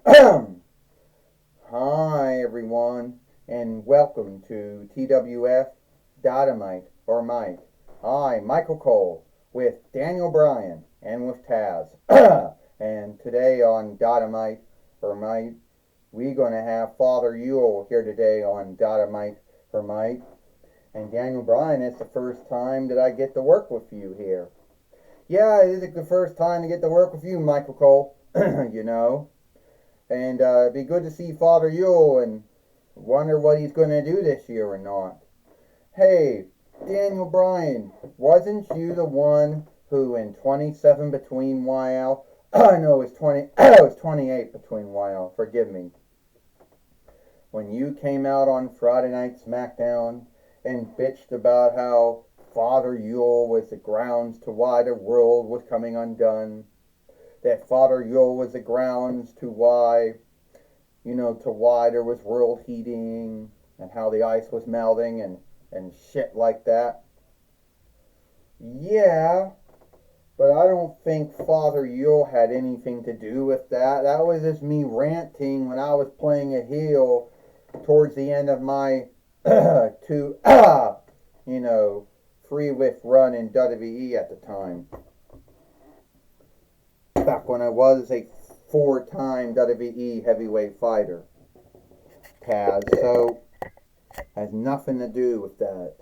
Hi, everyone, and welcome to TWF Dynamite or Mike. I'm Michael Cole with Daniel Bryan and with Taz. And today on Dynamite or Mike, we're going to have Father Yule here today on Dynamite or Mike. And Daniel Bryan, it's the first time that I get to work with you here. Yeah, it is the first time to get to work with you, Michael Cole, you know. And it'd be good to see Father Yule and wonder what he's going to do this year or not. Hey, Daniel Bryan, wasn't you the one who in 27 between YL? No, it was 20. It was 28 between YL. Forgive me. When you came out on Friday Night SmackDown and bitched about how Father Yule was the grounds to why the world was coming undone, that Father Yule was the grounds to why, to why there was world heating and how the ice was melting and shit like that. Yeah, but I don't think Father Yule had anything to do with that. That was just me ranting when I was playing a heel towards the end of my free with run in WWE at the time. Back when I was a four-time WWE heavyweight fighter. Taz, so has nothing to do with that.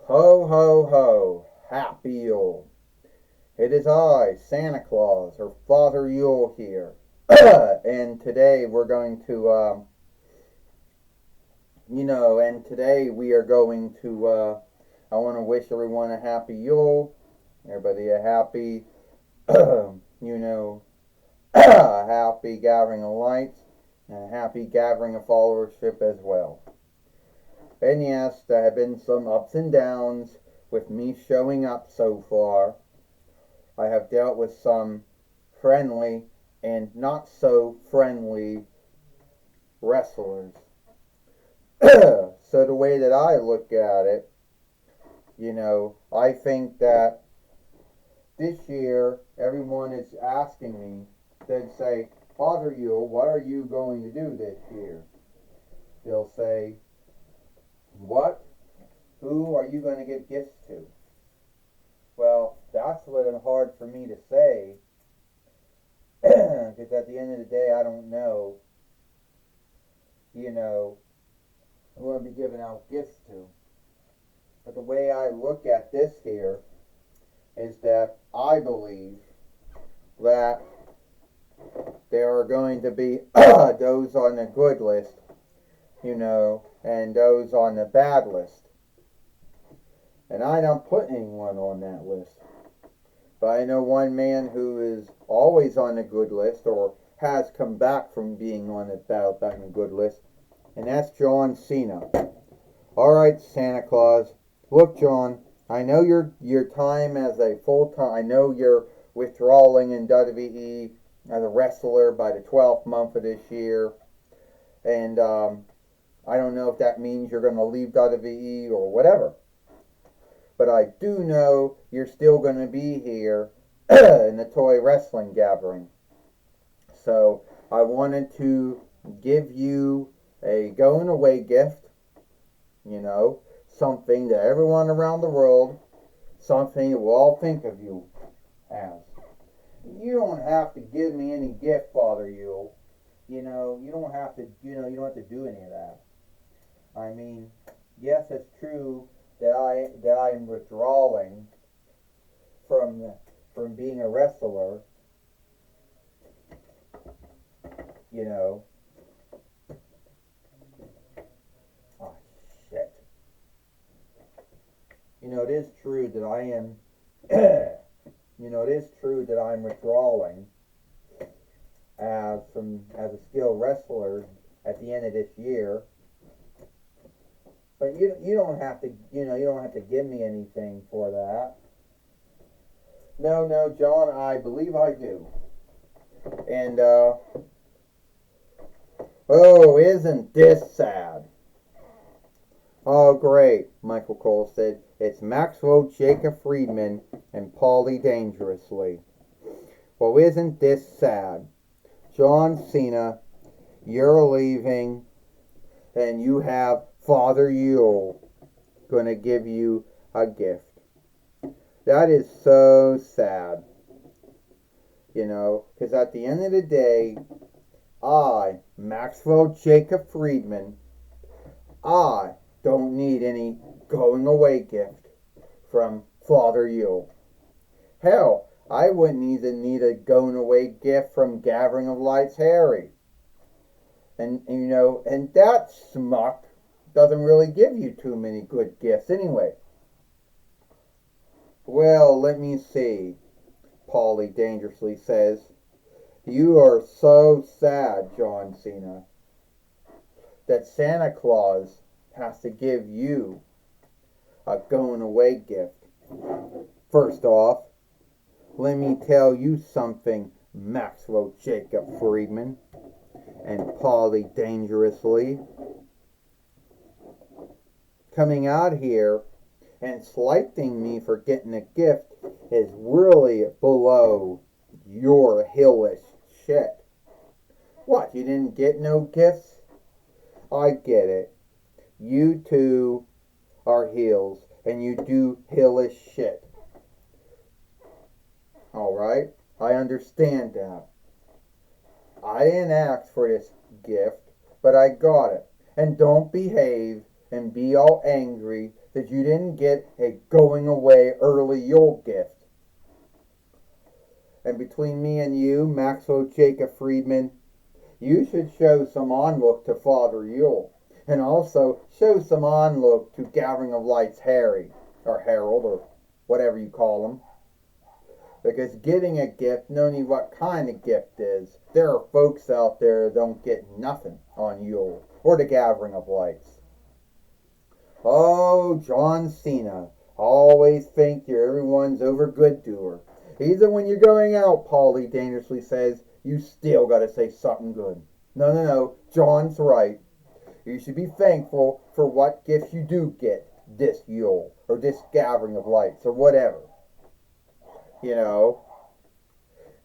Ho, ho, ho, happy Yule. It is I, Santa Claus, or Father Yule here. And today we're going to, and today we are going to, I want to wish everyone a happy Yule, everybody a happy, a happy gathering of lights, and a happy gathering of followership as well. And yes, there have been some ups and downs with me showing up so far. I have dealt with some friendly and not so friendly wrestlers. So the way that I look at it, I think that this year everyone is asking me, they'd say, Father Yule, what are you going to do this year? They'll say, what? Who are you going to give gifts to? Well, that's a little hard for me to say, because at the end of the day, I don't know, who I'm going to be giving out gifts to. But the way I look at this here is that I believe that there are going to be those on the good list, and those on the bad list. And I don't put anyone on that list. But I know one man who is always on the good list, or has come back from being on the good list, and that's John Cena. Alright, Santa Claus. Look, John, I know your time as a full-time, I know you're withdrawing in WWE as a wrestler by the 12th month of this year. And I don't know if that means you're going to leave WWE or whatever. But I do know you're still going to be here in the toy wrestling gathering. So I wanted to give you a going away gift, something that everyone around the world, something that will all think of you as. You don't have to give me any gift, Father Yule. You don't have to, you don't have to do any of that. I mean, yes, it's true that I'm withdrawing from being a wrestler. Oh shit. It is true that I am. It is true that I'm withdrawing as a skilled wrestler at the end of this year. But you don't have to you don't have to give me anything for that. No, John, I believe I do. And oh, isn't this sad? Oh, great, Michael Cole said. It's Maxwell Jacob Friedman and Paulie Dangerously. Well, isn't this sad? John Cena, you're leaving, and you have Father Yule gonna give you a gift. That is so sad, because at the end of the day, I, Maxwell Jacob Friedman, I don't need any going away gift from Father Yule. Hell, I wouldn't even need a going away gift from Gathering of Lights Harry. And that smuck doesn't really give you too many good gifts anyway. Well, let me see, Paulie dangerously says. You are so sad, John Cena, that Santa Claus has to give you a going away gift. First off, let me tell you something, Maxwell Jacob Friedman and Paulie dangerously. Coming out here and slighting me for getting a gift is really below your hillish shit. What, you didn't get no gifts? I get it. You two are heels and you do hillish shit. Alright, I understand that. I didn't ask for this gift, but I got it. And don't behave and be all angry that you didn't get a going away early Yule gift. And between me and you, Maxwell Jacob Friedman, you should show some onlook to Father Yule. And also show some onlook to Gathering of Lights Harry, or Harold, or whatever you call him. Because getting a gift, no need what kind of gift is. There are folks out there that don't get nothing on Yule, or the Gathering of Lights. Oh, John Cena, always think you're everyone's over good doer. Even when you're going out, Paulie dangerously says, you still gotta say something good. No, John's right. You should be thankful for what gifts you do get this Yule, or this Gathering of Lights, or whatever.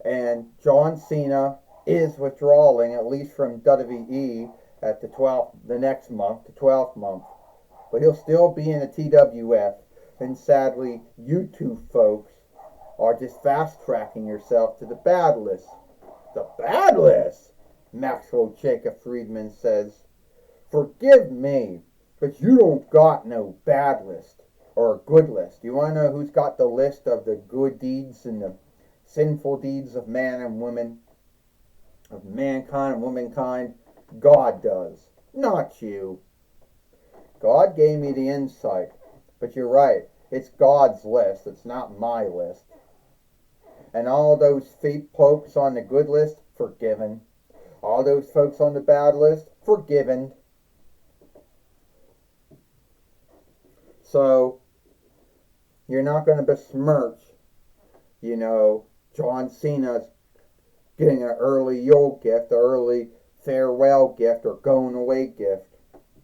And John Cena is withdrawing, at least from WWE, at the next month, the 12th month. But he'll still be in the TWF, and sadly, you two folks are just fast-tracking yourself to the bad list. The bad list? Maxwell Jacob Friedman says. Forgive me, but you don't got no bad list, or a good list. You want to know who's got the list of the good deeds and the sinful deeds of man and woman, of mankind and womankind? God does, not you. God gave me the insight, but you're right, it's God's list, it's not my list. And all those folks on the good list, forgiven. All those folks on the bad list, forgiven. So, you're not going to besmirch, John Cena's getting an early Yule gift, an early farewell gift, or going away gift.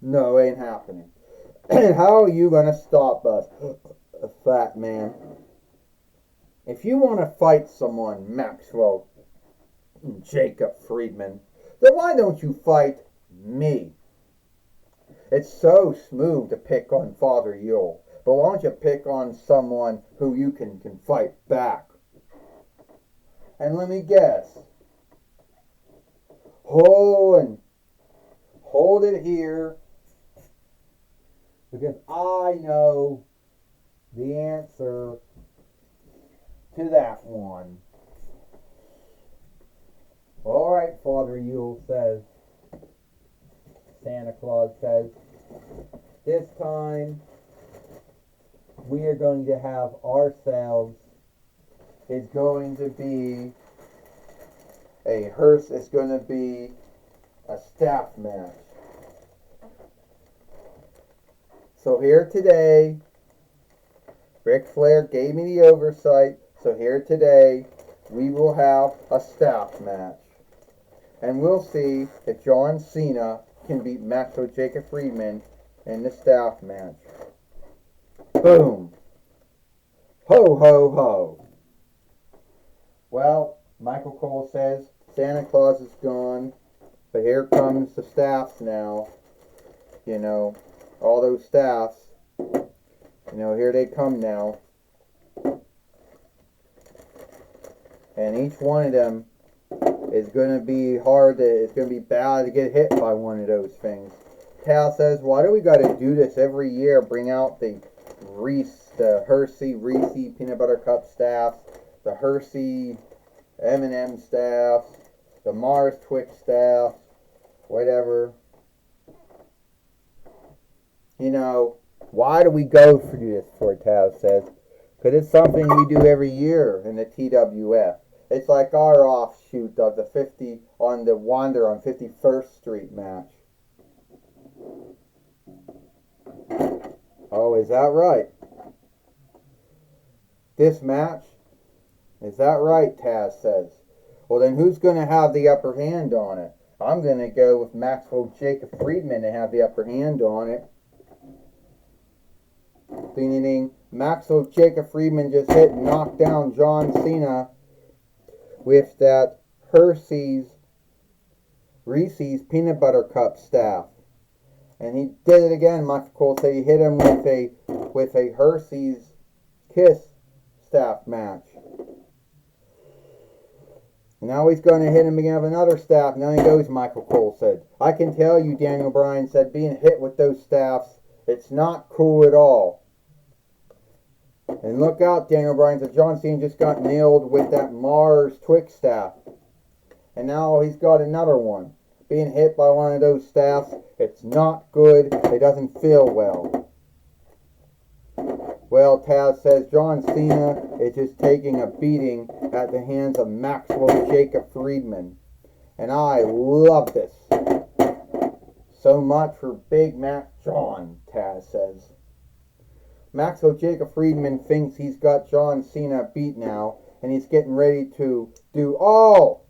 No, it ain't happening. And how are you going to stop us, fat man? If you want to fight someone, Maxwell Jacob Friedman, then why don't you fight me? It's so smooth to pick on Father Yule, but why don't you pick on someone who you can fight back? And let me guess. Hold it here, because I know the answer to that one. All right, Father Yule says. Santa Claus says, this time we are going to have ourselves, it's going to be a staff match. So here today, Ric Flair gave me the oversight, so here today we will have a staff match. And we'll see if John Cena can beat Maxwell Jacob Friedman in the staff match. Boom. Ho, ho, ho. Well, Michael Cole says, Santa Claus is gone, but here comes the staffs now. You know, all those staffs. You know, here they come now. And each one of them is going to be it's going to be bad to get hit by one of those things. Tal says, why do we got to do this every year? Bring out the Hershey Reese peanut butter cup staffs, the Hershey M&M staffs, the Mars Twix staffs, whatever. You know, why do we go for this? For Taz says, because it's something we do every year in the TWF. It's like our offshoot of the 50 on the Wander on 51st Street match. Oh, is that right? This match? Is that right? Taz says. Well, then who's going to have the upper hand on it? I'm going to go with Maxwell Jacob Friedman to have the upper hand on it. Ding. Maxwell Jacob Friedman just hit and knocked down John Cena with that Reese's peanut butter cup staff. And he did it again. Michael Cole said he hit him with a Hershey's Kiss staff match. And now he's going to hit him again with another staff. And then he goes, Michael Cole said. I can tell you, Daniel Bryan said, being hit with those staffs, it's not cool at all. And look out, Daniel Bryan said, John Cena just got nailed with that Mars Twix staff. And now he's got another one. Being hit by one of those staffs, it's not good. It doesn't feel well. Well, Taz says John Cena is just taking a beating at the hands of Maxwell Jacob Friedman. And I love this. So much for Big Mac John, Taz says. Maxwell Jacob Friedman thinks he's got John Cena beat now, and he's getting ready to do all.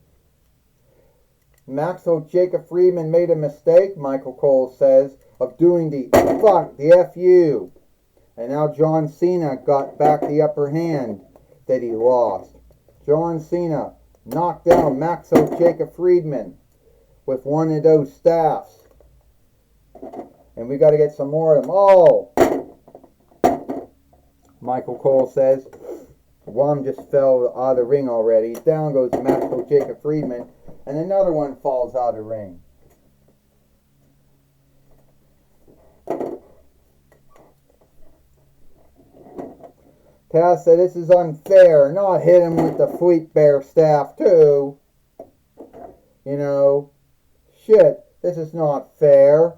Maxwell Jacob Friedman made a mistake, Michael Cole says, of doing the FU. And now John Cena got back the upper hand that he lost. John Cena knocked down Maxwell Jacob Friedman with one of those staffs. And we got to get some more of them. Oh! Michael Cole says, one just fell out of the ring already. Down goes Maxwell Jacob Friedman. And another one falls out of the ring. Taz said this is unfair. Not hit him with the Fleet Bear staff too. You know, shit, this is not fair.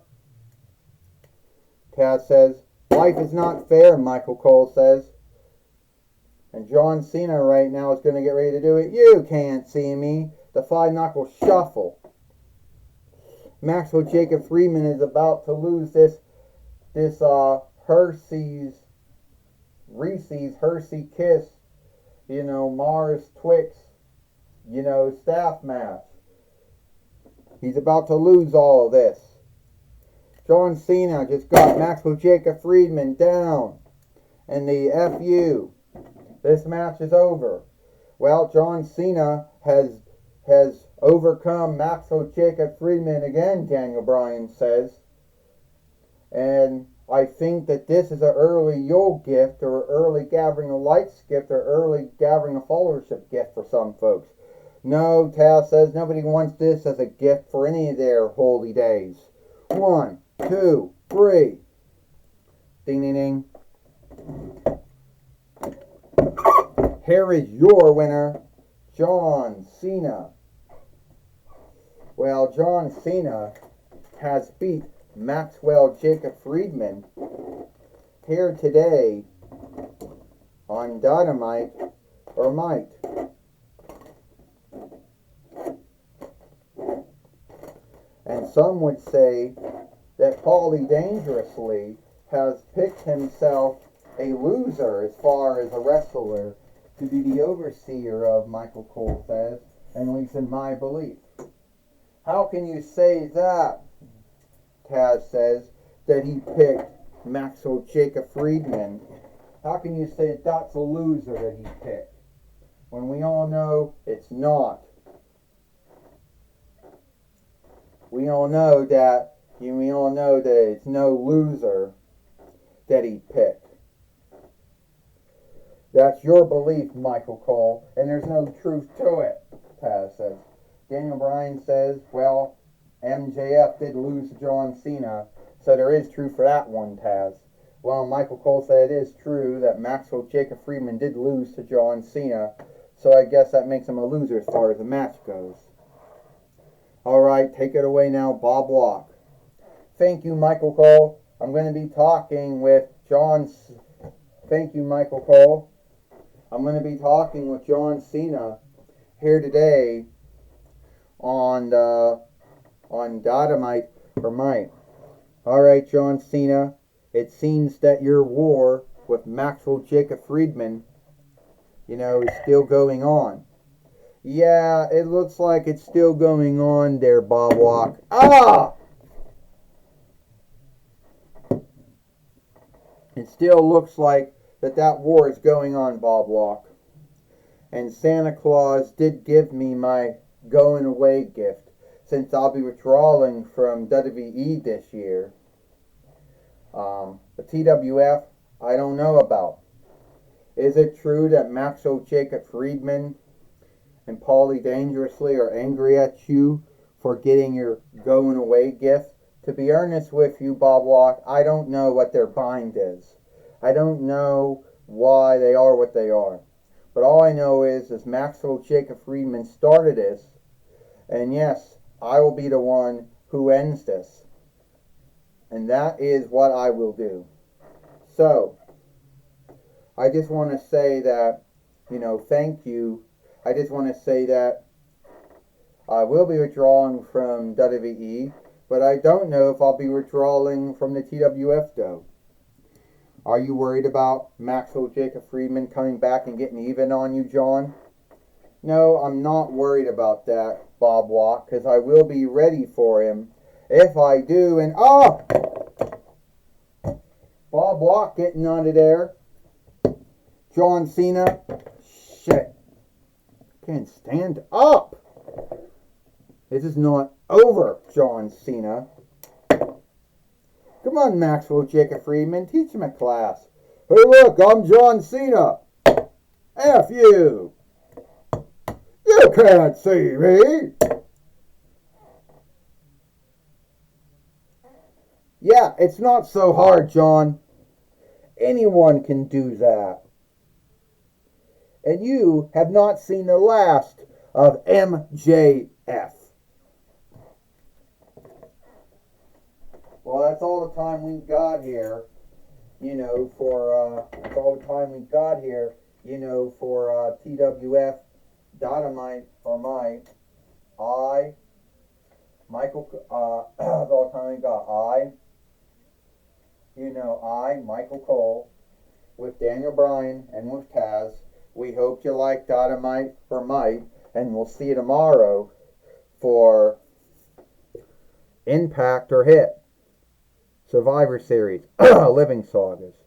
Taz says, life is not fair, Michael Cole says. And John Cena right now is going to get ready to do it. You can't see me. The five-knuckle shuffle. Maxwell Jacob Friedman is about to lose this Reese's Hershey Kiss, Mars Twix, staff match. He's about to lose all of this. John Cena just got Maxwell Jacob Friedman down. And the FU. This match is over. Well, John Cena has overcome Maxwell Jacob Friedman again, Daniel Bryan says. And I think that this is an early Yule gift or early gathering of lights gift or early gathering of followership gift for some folks. No, Taz says nobody wants this as a gift for any of their holy days. 1, 2, 3. Ding, ding, ding. Here is your winner, John Cena. Well, John Cena has beat Maxwell Jacob Friedman here today on Dynamite or Might. And some would say that Paulie Dangerously has picked himself a loser as far as a wrestler to be the overseer of, Michael Cole says, at least in my belief. How can you say that? Taz says that he picked Maxwell Jacob Friedman. How can you say that's a loser that he picked when we all know it's not? we all know that it's no loser that he picked. That's your belief, Michael Cole, and there's no truth to it, Taz says. Daniel Bryan says, well, MJF did lose to John Cena, so there is truth for that one, Taz. Well, Michael Cole said it is true that Maxwell Jacob Friedman did lose to John Cena, so I guess that makes him a loser as far as the match goes. Alright, take it away now, Bob Walk. Thank you, Michael Cole. I'm going to be talking with Thank you, Michael Cole. I'm going to be talking with John Cena here today on Dynamite or Mike. Alright, John Cena, it seems that your war with Maxwell Jacob Friedman, is still going on. Yeah, it looks like it's still going on there, Bob Walk. Ah! It still looks like that war is going on, Bob Walk. And Santa Claus did give me my going away gift, since I'll be withdrawing from WWE this year. The TWF, I don't know about. Is it true that Maxwell Jacob Friedman and Paulie Dangerously are angry at you for getting your going away gift? To be earnest with you, Bob Walk, I don't know what their bind is. I don't know why they are what they are. But all I know is Maxwell Jacob Friedman started this, and yes, I will be the one who ends this. And that is what I will do. So, I just want to say that, thank you. I just want to say that I will be withdrawing from WWE, but I don't know if I'll be withdrawing from the TWF though. Are you worried about Maxwell Jacob Friedman coming back and getting even on you, John? No, I'm not worried about that, Bob Walk, because I will be ready for him if I do. And Bob Walk getting out of there. John Cena. Shit. Can't stand up. This is not over, John Cena. Come on, Maxwell Jacob Friedman. Teach him a class. Hey, look, I'm John Cena. F you. You can't see me. Yeah, it's not so hard, John. Anyone can do that. And you have not seen the last of MJF. Well, that's all the time we got here, that's all the time we got here, for TWF Dynamite or Mike. That's all the time we got. Michael Cole, with Daniel Bryan and with Taz. We hope you like Dynamite or Mike, and we'll see you tomorrow for Impact or Hit. Survivor Series, Living Sagas.